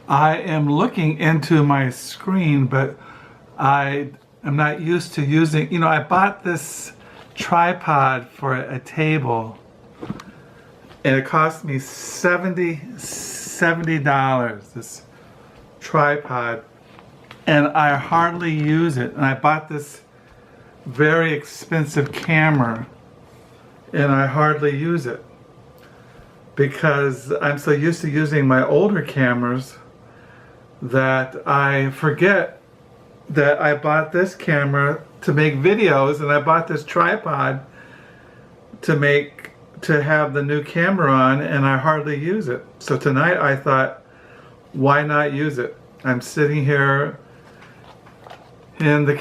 I am looking into my screen, but I am not used to using, I bought this tripod for a table and it cost me $70, this tripod, and I hardly use it. And I bought this very expensive camera and I hardly use it because I'm so used to using my older cameras that I forget that I bought this camera to make videos, and I bought this tripod to have the new camera on, and I hardly use it. So tonight I thought, why not use it? I'm sitting here in the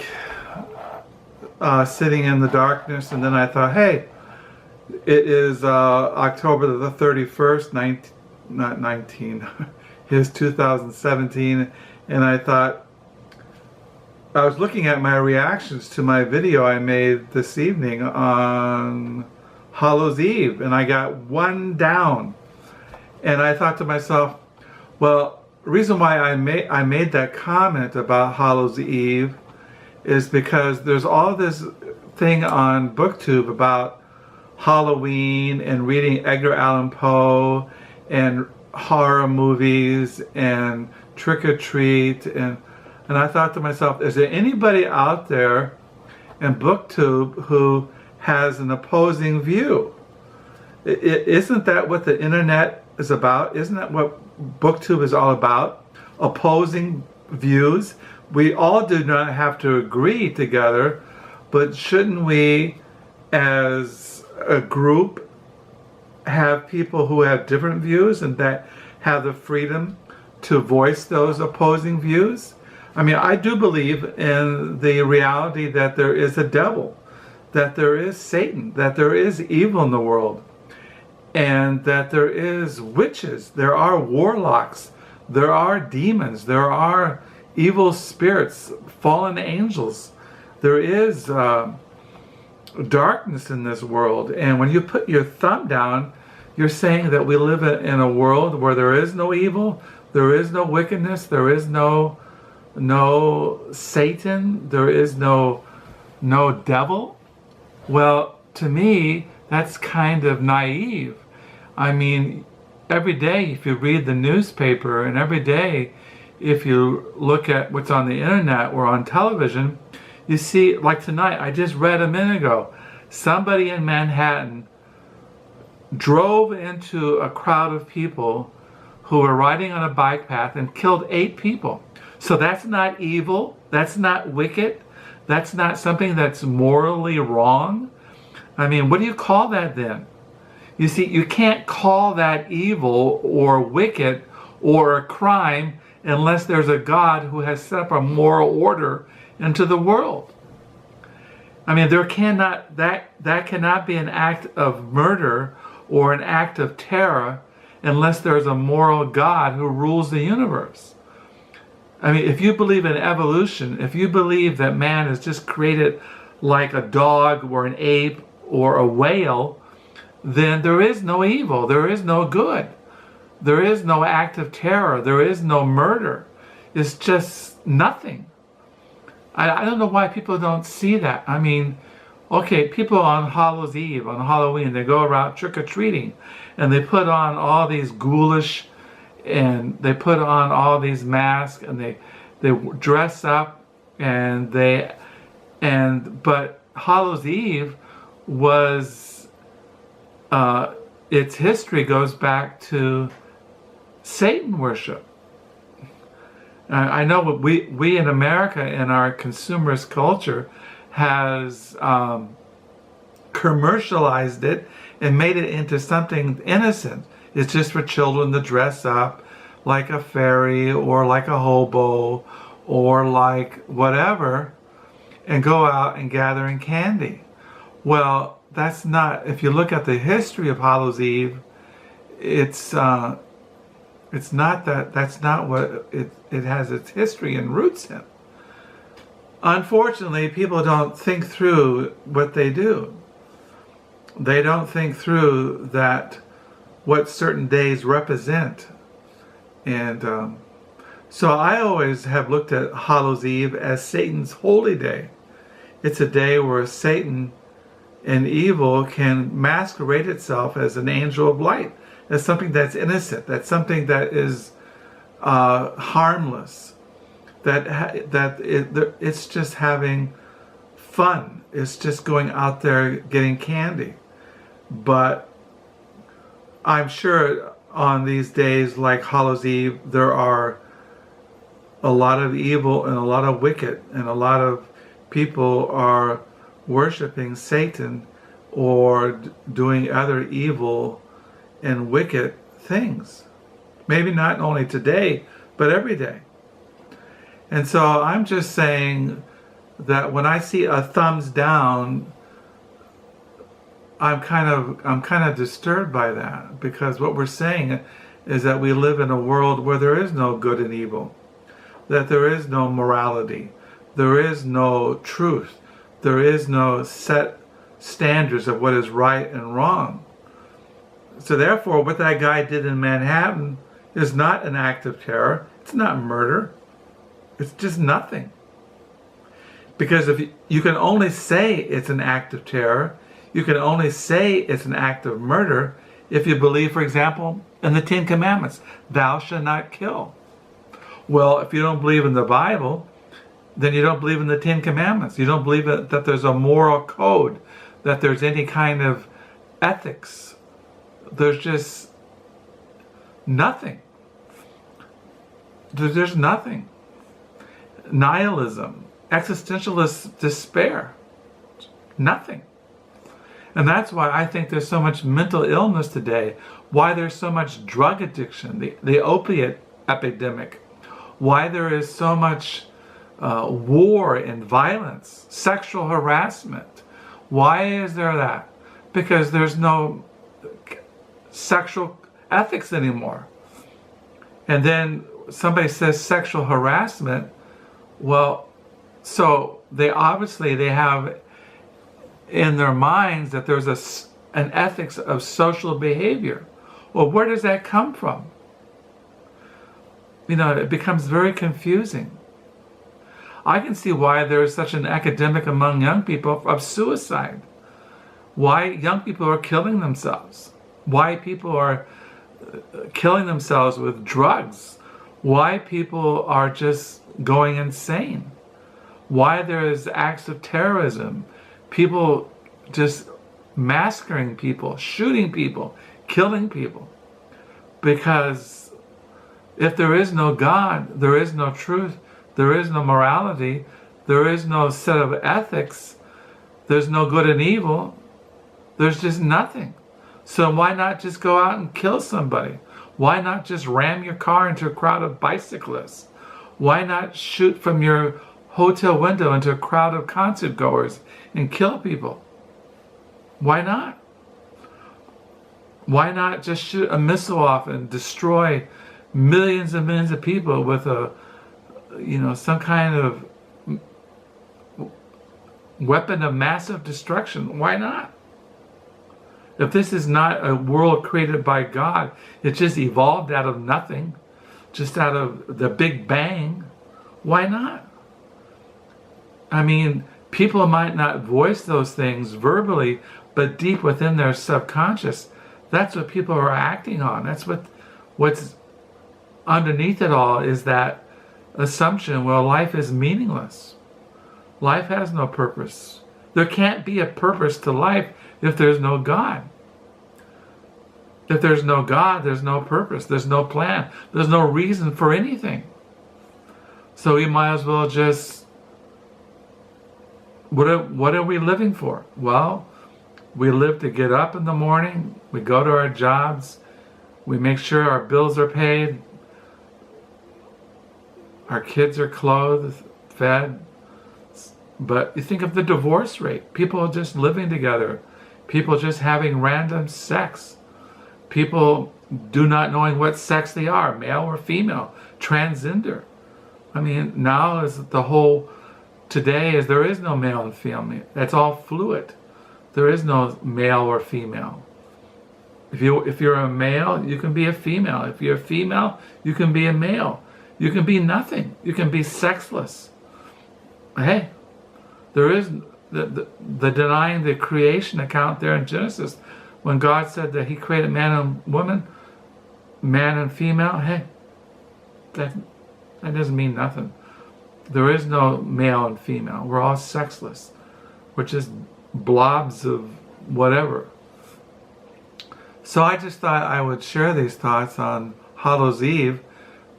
sitting in the darkness, and then I thought, hey, it is October the 31st, not 19. Is 2017, and I thought, I was looking at my reactions to my video I made this evening on Hallows Eve, and I got one down, and I thought to myself, well, the reason why I made that comment about Hallows Eve is because there's all this thing on BookTube about Halloween and reading Edgar Allan Poe and horror movies and trick or treat, and I thought to myself, is there anybody out there in BookTube who has an opposing view? Isn't that what the internet is about? Isn't that what BookTube is all about? Opposing views. We all do not have to agree together, but shouldn't we as a group have people who have different views and that have the freedom to voice those opposing views? I mean, I do believe in the reality that there is a devil, that there is Satan, that there is evil in the world, and that there is witches, there are warlocks, there are demons, there are evil spirits, fallen angels, there is darkness in this world. And when you put your thumb down, you're saying that we live in a world where there is no evil, there is no wickedness, there is no Satan, there is no devil. Well, to me, that's kind of naive. I mean, every day if you read the newspaper, and every day if you look at what's on the internet or on television, you see, like tonight, I just read a minute ago, somebody in Manhattan drove into a crowd of people who were riding on a bike path and killed 8 people. So that's not evil, that's not wicked, that's not something that's morally wrong. I mean, what do you call that then? You see, you can't call that evil or wicked or a crime unless there's a God who has set up a moral order into the world. I mean, that cannot be an act of murder or an act of terror unless there's a moral God who rules the universe. I mean, if you believe in evolution, if you believe that man is just created like a dog or an ape or a whale, then there is no evil, there is no good, there is no act of terror, there is no murder. It's just nothing. I don't know why people don't see that. I mean, okay, people on Hallows Eve, on Halloween, they go around trick-or-treating and they put on all these ghoulish, and they put on all these masks, and they dress up, but Hallows Eve was, its history goes back to Satan worship. I know we in America, in our consumerist culture, has commercialized it and made it into something innocent. It's just for children to dress up like a fairy or like a hobo or like whatever and go out and gathering candy. Well, that's not, if you look at the history of Hallows Eve, it's not that, that's not what it has its history and roots in. Unfortunately, people don't think through what they do. They don't think through that what certain days represent. And So I always have looked at Hallows Eve as Satan's holy day. It's a day where Satan and evil can masquerade itself as an angel of light, as something that's innocent, that's something that is harmless, it's just having fun. It's just going out there getting candy. But I'm sure on these days like Hallows Eve, there are a lot of evil and a lot of wicked, and a lot of people are worshiping Satan or doing other evil and wicked things. Maybe not only today, but every day. And so I'm just saying that when I see a thumbs down, I'm kind of disturbed by that, because what we're saying is that we live in a world where there is no good and evil, that there is no morality, there is no truth, there is no set standards of what is right and wrong. So therefore, what that guy did in Manhattan is not an act of terror. It's not murder. It's just nothing. Because if you can only say it's an act of terror, you can only say it's an act of murder if you believe, for example, in the Ten Commandments, thou shalt not kill. Well, if you don't believe in the Bible, then you don't believe in the Ten Commandments. You don't believe that there's a moral code, that there's any kind of ethics. There's just nothing. There's nothing. Nihilism, existentialist despair, nothing. And that's why I think there's so much mental illness today, why there's so much drug addiction, the opiate epidemic, why there is so much war and violence, sexual harassment. Why is there that? Because there's no sexual ethics anymore. And then somebody says sexual harassment. Well, so they have in their minds that there's an ethics of social behavior. Well, where does that come from? It becomes very confusing. I can see why there is such an epidemic among young people of suicide. Why young people are killing themselves. Why people are killing themselves with drugs. Why people are just going insane. Why there is acts of terrorism. People just massacring people, shooting people, killing people. Because if there is no God, there is no truth, there is no morality, there is no set of ethics, there's no good and evil, there's just nothing. So why not just go out and kill somebody? Why not just ram your car into a crowd of bicyclists? Why not shoot from your hotel window into a crowd of concert goers and kill people? Why not? Why not just shoot a missile off and destroy millions and millions of people with some kind of weapon of massive destruction? Why not? If this is not a world created by God, it just evolved out of nothing, just out of the Big Bang, why not? I mean, people might not voice those things verbally, but deep within their subconscious, that's what people are acting on. That's what's underneath it all, is that assumption, well, life is meaningless. Life has no purpose. There can't be a purpose to life if there's no God. If there's no God, there's no purpose, there's no plan, there's no reason for anything. So we might as well just, what are we living for? Well, we live to get up in the morning, we go to our jobs, we make sure our bills are paid, our kids are clothed, fed. But you think of the divorce rate. People just living together. People just having random sex. People do not knowing what sex they are, male or female, transgender. I mean, now is the whole, today is there is no male and female. That's all fluid. There is no male or female. If you're a male, you can be a female. If you're a female, you can be a male. You can be nothing. You can be sexless. Hey, there is the denying the creation account there in Genesis, when God said that He created man and woman, man and female. Hey, that doesn't mean nothing. There is no male and female. We're all sexless. We're just blobs of whatever. So I just thought I would share these thoughts on Hallows Eve,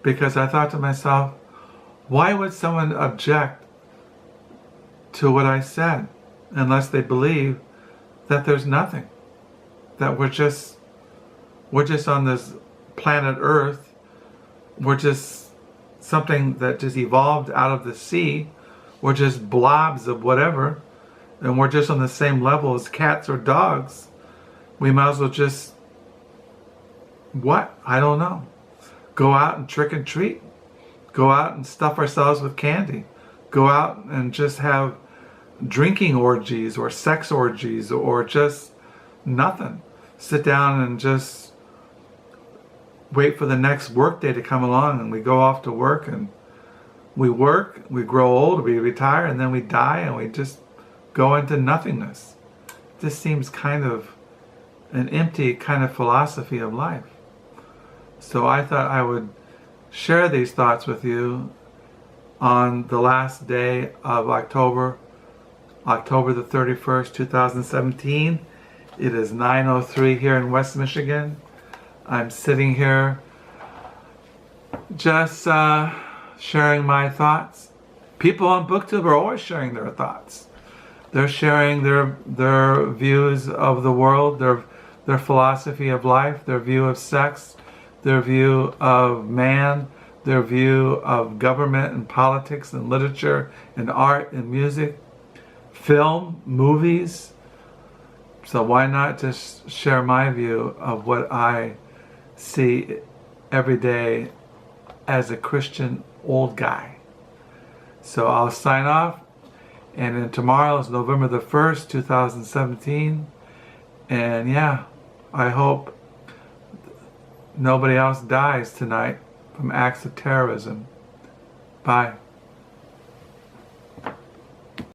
because I thought to myself, why would someone object to what I said unless they believe that there's nothing, that we're just on this planet Earth, we're just something that just evolved out of the sea, we're just blobs of whatever, and we're just on the same level as cats or dogs. We might as well just, what? I don't know. Go out and trick and treat. Go out and stuff ourselves with candy. Go out and just have drinking orgies or sex orgies or just nothing. Sit down and just wait for the next work day to come along, and we go off to work and we work, we grow old, we retire, and then we die, and we just go into nothingness. This seems kind of an empty kind of philosophy of life. So I thought I would share these thoughts with you on the last day of October the 31st, 2017. It is 9:03 here in West Michigan. I'm sitting here just sharing my thoughts. People on BookTube are always sharing their thoughts. They're sharing their views of the world, their philosophy of life, their view of sex, their view of man, their view of government and politics and literature and art and music, film, movies. So why not just share my view of what I see every day as a Christian old guy. So I'll sign off, and then tomorrow is November the 1st, 2017, and yeah, I hope nobody else dies tonight from acts of terrorism. Bye.